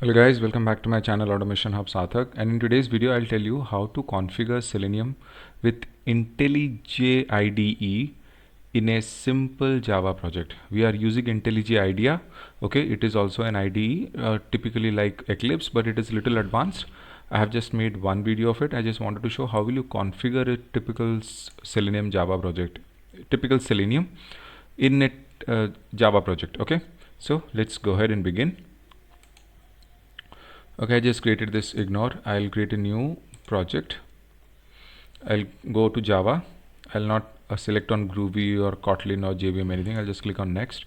Hello guys, welcome back to my channel Automation Hub Sathak, and in today's video I'll tell you how to configure Selenium with IntelliJ IDE in a simple Java project. We are using IntelliJ IDEA. Okay, it is also an IDE, typically like Eclipse, but it is little advanced. I have just made one video of it. I just wanted to show how will you configure a typical Selenium Java project, typical Selenium in a Java project. Okay, so let's go ahead and begin. Okay, I just created this ignore. I'll create a new project. I'll go to Java. I'll not select on Groovy or Kotlin or JVM anything. I'll just click on next.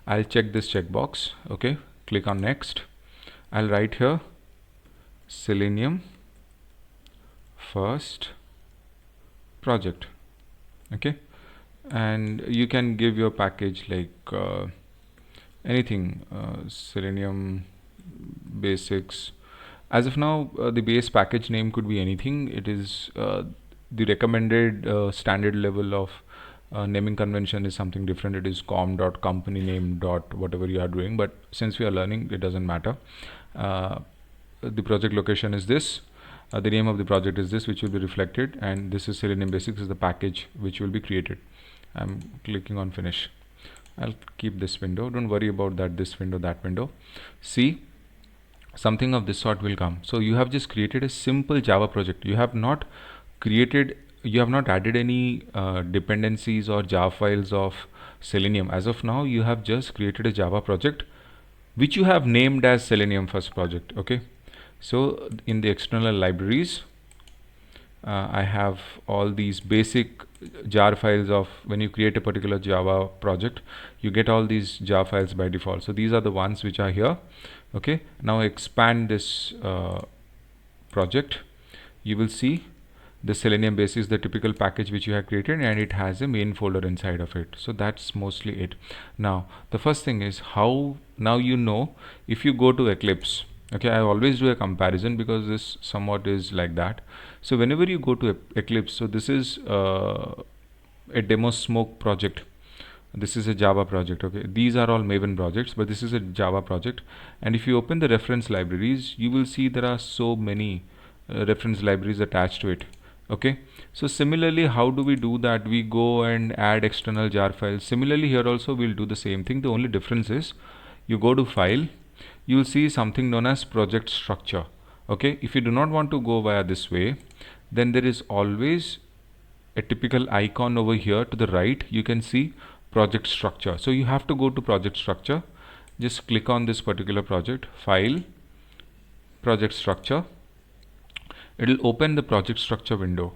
I'll check this checkbox. Okay, click on next. I'll write here Selenium first project. Okay, and you can give your package like anything, Selenium basics. As of now, the base package name could be anything. It is the recommended standard level of naming convention is something different. It is com.company name dot whatever you are doing, but since we are learning, it doesn't matter. The project location is this. The name of the project is this, which will be reflected, and this is Selenium Basics is the package which will be created. I'm clicking on finish. I'll keep this window. Don't worry about that, this window, that window. See, something of this sort will come. So you have just created a simple Java project. You have not added any dependencies or Java files of Selenium. As of now, you have just created a Java project which you have named as Selenium first project. Okay, so in the external libraries, I have all these basic jar files of when you create a particular Java project, you get all these jar files by default. So these are the ones which are here. Okay, now expand this project. You will see the Selenium Basics, the typical package which you have created, and it has a main folder inside of it. So that's mostly it. Now the first thing is how now you know if you go to Eclipse. Okay, I always do a comparison because this somewhat is like that. So whenever you go to Eclipse, so this is a demo smoke project. This is a Java project. Okay, these are all Maven projects, but this is a Java project. And if you open the reference libraries, you will see there are so many reference libraries attached to it. Okay, so similarly, how do we do that? We go and add external jar files. Similarly, here also we'll do the same thing. The only difference is you go to file, you will see something known as project structure. Okay, if you do not want to go via this way, then there is always a typical icon over here to the right. You can see project structure. So you have to go to project structure. Just click on this particular project, file, project structure. It will open the project structure window.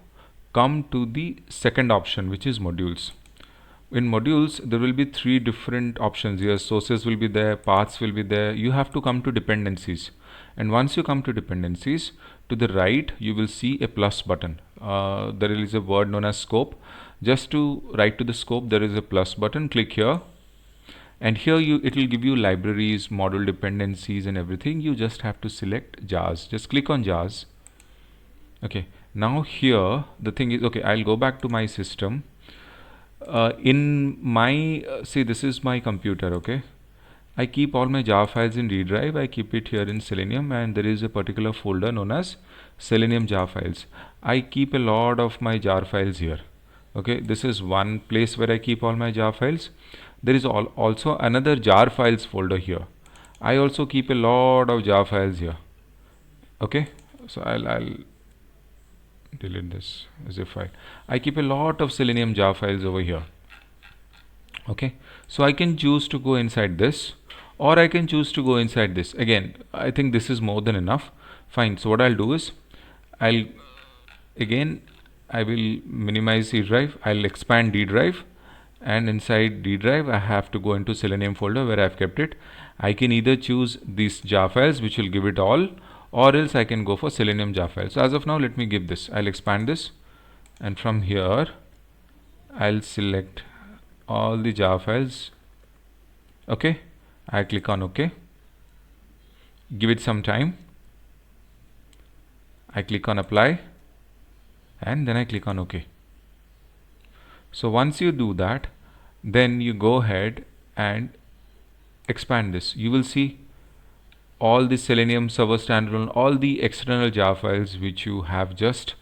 Come to the second option, which is modules. In modules, there will be three different options here. Sources will be there, paths will be there. You have to come to dependencies. And once you come to dependencies, to the right, you will see a plus button. There is a word known as scope. Just to write to the scope, there is a plus button. Click here. And here it will give you libraries, module dependencies and everything. You just have to select jars. Just click on jars. Okay, now here the thing is, okay, I'll go back to my system. In my see, this is my computer. Okay, I keep all my jar files in D drive. I keep it here in Selenium, and there is a particular folder known as Selenium jar files. I keep a lot of my jar files here. Okay, this is one place where I keep all my jar files. There is also another jar files folder here. I also keep a lot of jar files here. Okay, so I'll delete this as a file. I keep a lot of Selenium jar files over here. Okay, so I can choose to go inside this, or I can choose to go inside this. Again, I think this is more than enough. Fine. So what I'll do is I will minimize C drive. I'll expand D drive, and inside D drive I have to go into Selenium folder where I've kept it. I can either choose these jar files, which will give it all, or else I can go for Selenium jar files. So as of now, let me give this. I'll expand this, and from here I'll select all the jar files. Okay, I click on OK. Give it some time. I click on apply, and then I click on OK. So once you do that, then you go ahead and expand this. You will see all the Selenium server standalone, all the external jar files which you have just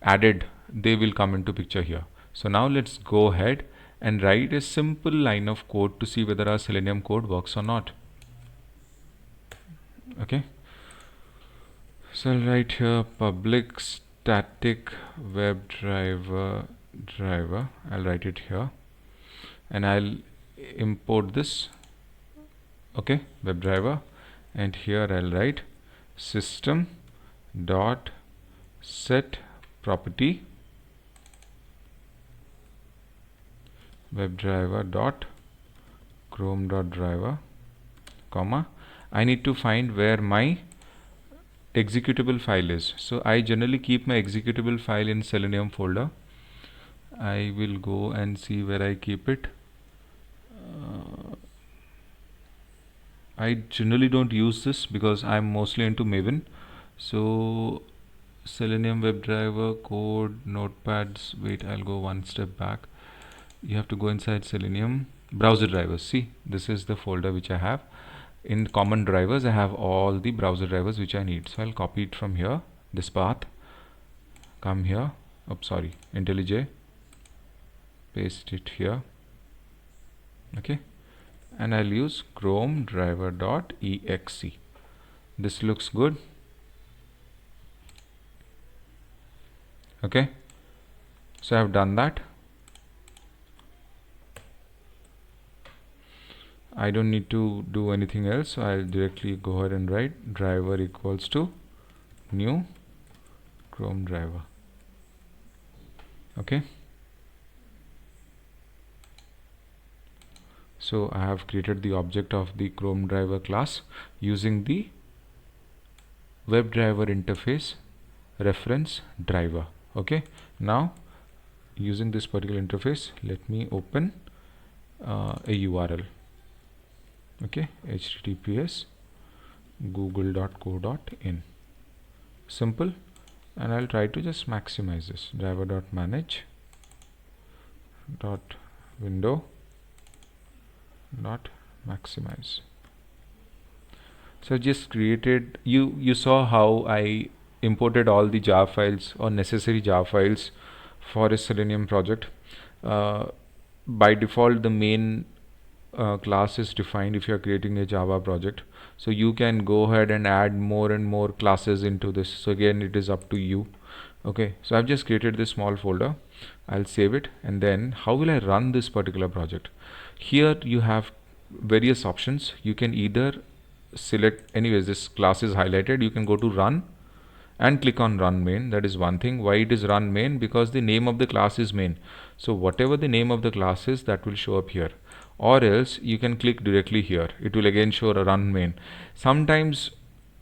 added, they will come into picture here. So now let's go ahead and write a simple line of code to see whether our Selenium code works or not. Okay, so I'll write here public static WebDriver driver. I'll write it here and I'll import this, okay, WebDriver, and here I'll write system dot set property WebDriver dot Chrome dot driver, comma, I need to find where my executable file is. So I generally keep my executable file in Selenium folder. I will go and see where I keep it. I generally don't use this because I'm mostly into Maven. So Selenium WebDriver code notepads, wait, I'll go one step back. You have to go inside Selenium browser drivers. See, this is the folder which I have. In common drivers, I have all the browser drivers which I need. So I'll copy it from here, this path, come here, sorry, IntelliJ, paste it here, okay, and I'll use Chrome driver dot exe. This looks good. Okay, so I've done that. I don't need to do anything else, so I'll directly go ahead and write driver equals to new Chrome driver. Okay, so I have created the object of the Chrome driver class using the WebDriver interface reference driver. Okay, now using this particular interface, let me open a URL. Okay, https google.co.in, simple, and I'll try to just maximize this driver.manage dot window dot maximize. So just created, you saw how I imported all the jar files or necessary jar files for a Selenium project. By default, the main class is defined if you are creating a Java project, so you can go ahead and add more and more classes into this. So again, it is up to you. Okay, so I've just created this small folder. I'll save it, and then how will I run this particular project? Here you have various options. You can either select, anyways this class is highlighted, you can go to run and click on run main. That is one thing. Why it is run main? Because the name of the class is main, so whatever the name of the class is, that will show up here. Or else you can click directly here, it will again show a run main. Sometimes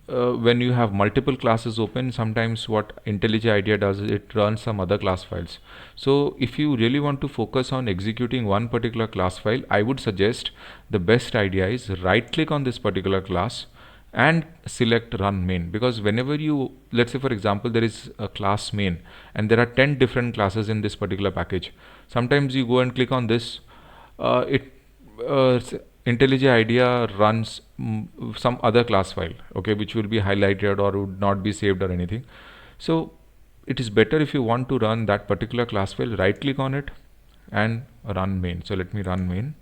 when you have multiple classes open, sometimes what IntelliJ IDEA does is it runs some other class files. So if you really want to focus on executing one particular class file, I would suggest the best idea is right click on this particular class and select run main, because whenever you, let's say for example there is a class main and there are 10 different classes in this particular package, sometimes you go and click on this, IntelliJ IDEA runs some other class file, okay, which will be highlighted or would not be saved or anything. So it is better, if you want to run that particular class file, right click on it and run main. So let me run main.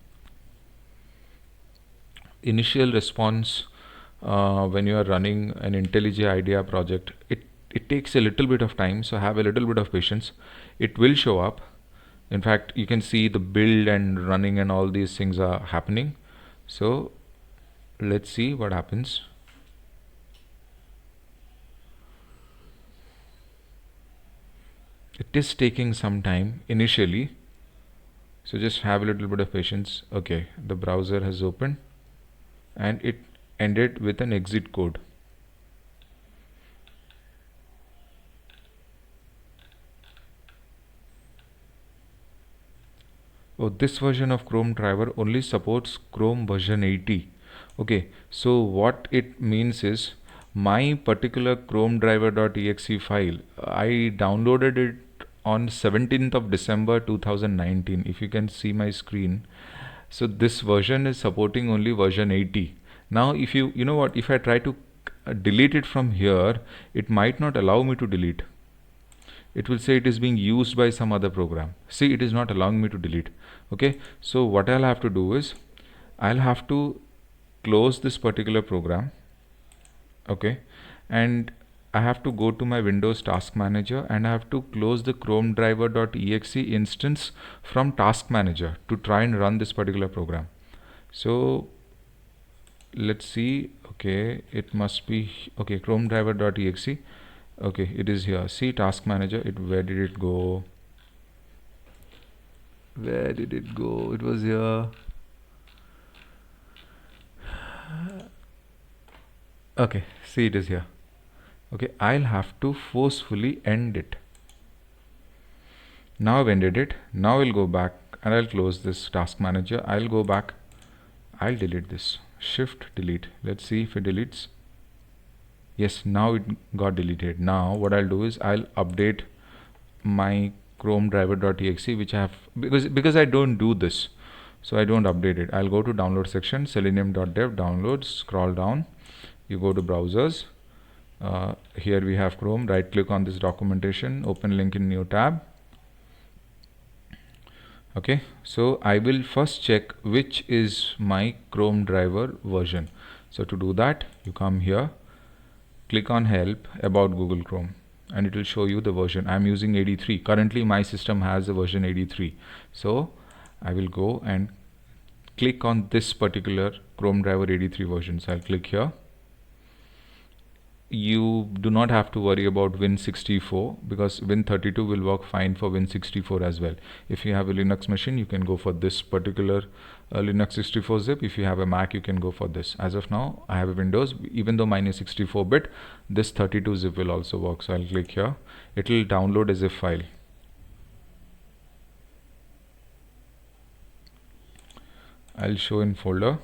Initial response when you are running an IntelliJ IDEA project, it takes a little bit of time, so have a little bit of patience. It will show up. In fact, you can see the build and running and all these things are happening. So let's see what happens. It is taking some time initially, so just have a little bit of patience. Okay, the browser has opened and it ended with an exit code. Oh, this version of Chrome driver only supports Chrome version 80. Okay, so what it means is my particular Chrome driver.exe file, I downloaded it on 17th of December 2019. If you can see my screen, so this version is supporting only version 80. Now if you know what, if I try to delete it from here, it might not allow me to delete. It will say it is being used by some other program. See, it is not allowing me to delete. Okay, so what I'll have to do is I'll have to close this particular program. Okay, and I have to go to my Windows Task Manager and I have to close the Chrome driver.exe instance from Task Manager to try and run this particular program. So let's see. Okay, it must be okay, Chrome driver.exe. Okay, it is here. See, Task Manager, where did it go? Where did it go? It was here. Okay, see, it is here. Okay, I'll have to forcefully end it. Now I've ended it. Now I'll go back and I'll close this Task Manager. I'll go back. I'll delete this. Shift delete. Let's see if it deletes. Yes, now it got deleted. Now what I'll do is I'll update my Chrome driver.exe, which I have because I don't do this, so I don't update it. I'll go to download section, selenium.dev downloads, scroll down, you go to browsers. Here we have Chrome. Right click on this documentation, open link in new tab. Okay, so I will first check which is my Chrome driver version. So to do that, you come here, click on help about Google Chrome, and it will show you the version. I'm using 83. Currently my system has a version 83. So I will go and click on this particular Chrome driver 83 version. So I'll click here. You do not have to worry about Win64 because Win32 will work fine for Win64 as well. If you have a Linux machine, you can go for this particular Linux 64 zip. If you have a Mac, you can go for this. As of now, I have a Windows. Even though mine is 64-bit, this 32 zip will also work. So I'll click here. It will download a zip file. I'll show in folder.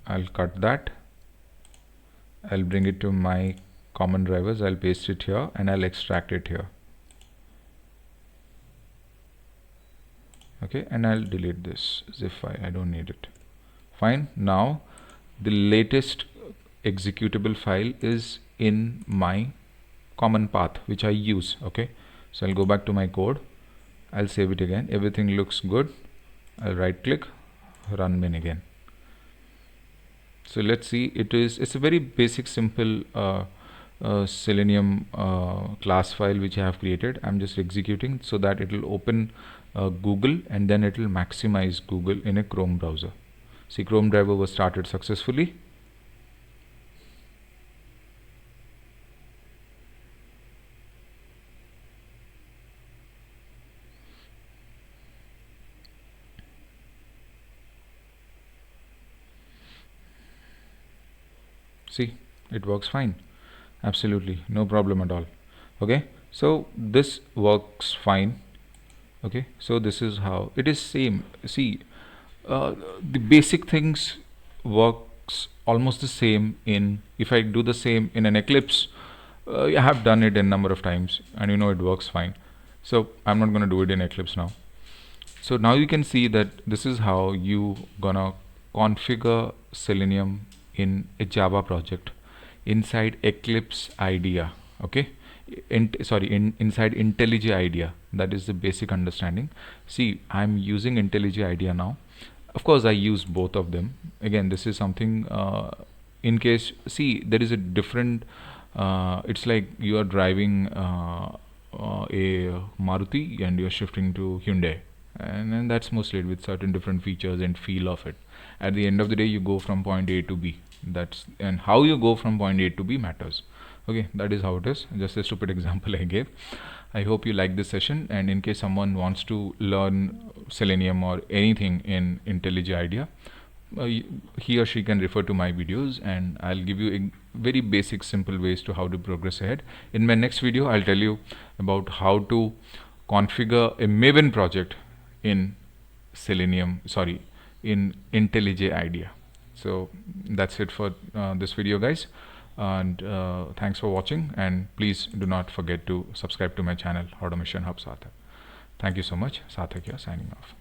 I'll cut that. I'll bring it to my common drivers. I'll paste it here and I'll extract it here. Okay, and I'll delete this zip file. I don't need it. Fine. Now the latest executable file is in my common path which I use. Okay, so I'll go back to my code. I'll save it again. Everything looks good. I'll right click, run min again. So let's see, it's a very basic simple Selenium class file which I have created. I'm just executing so that it will open Google and then it will maximize Google in a Chrome browser. See, Chrome driver was started successfully. See, it works fine. Absolutely no problem at all. Okay, so this works fine. Okay, so this is how it is. Same. See, the basic things works almost the same in, if I do the same in an Eclipse, I have done it a number of times and you know it works fine. So I'm not going to do it in Eclipse now. So now you can see that this is how you gonna configure Selenium in a Java project inside Eclipse IDEA. Okay, inside IntelliJ IDEA. That is the basic understanding. See, I'm using IntelliJ IDEA now. Of course I use both of them. Again, this is something in case, see, there is a different it's like you are driving a Maruti and you're shifting to Hyundai, and then that's mostly it, with certain different features and feel of it. At the end of the day, you go from point A to B. That's, and how you go from point A to B matters. Okay, that is how it is. Just a stupid example I gave. I hope you like this session, and in case someone wants to learn Selenium or anything in IntelliJ IDEA, he or she can refer to my videos and I'll give you a very basic simple ways to how to progress ahead. In my next video, I'll tell you about how to configure a Maven project in Selenium, sorry, in IntelliJ IDEA. So that's it for this video, guys, and thanks for watching, and please do not forget to subscribe to my channel, Automation Hub Sarthak. Thank you so much. Sarthak here, signing off.